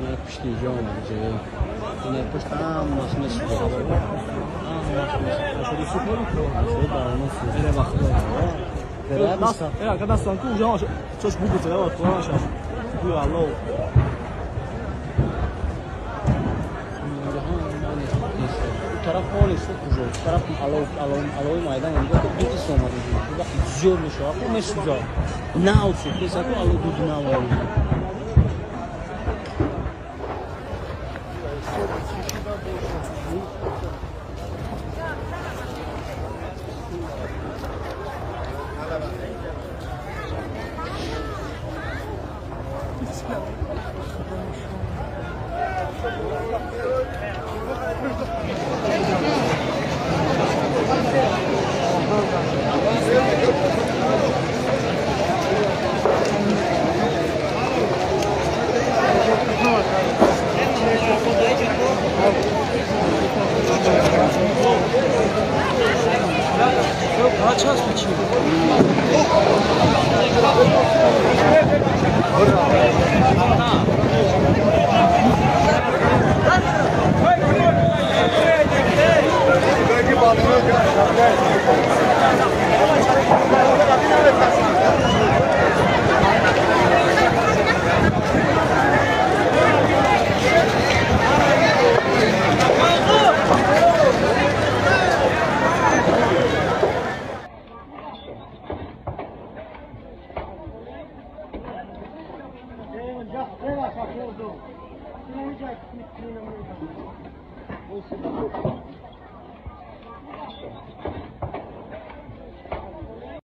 Demek pişleyici olmayacak. Yine hammasını sıkıyor. Şöyle sıkıyor mu? Şöyle dağılmasın. Böyle bakıyor. Когда станку уже coś bugu celała, to nasza. Była low. Bu taraf polis çok güzel. Bu taraf aloy maydan önünde bir iş olmadı. Burada izliyormuş o. Bu mesut o. Ne olsun? Mesela bu aloy duduna aloy. Daha çaz biçim. Relaxa,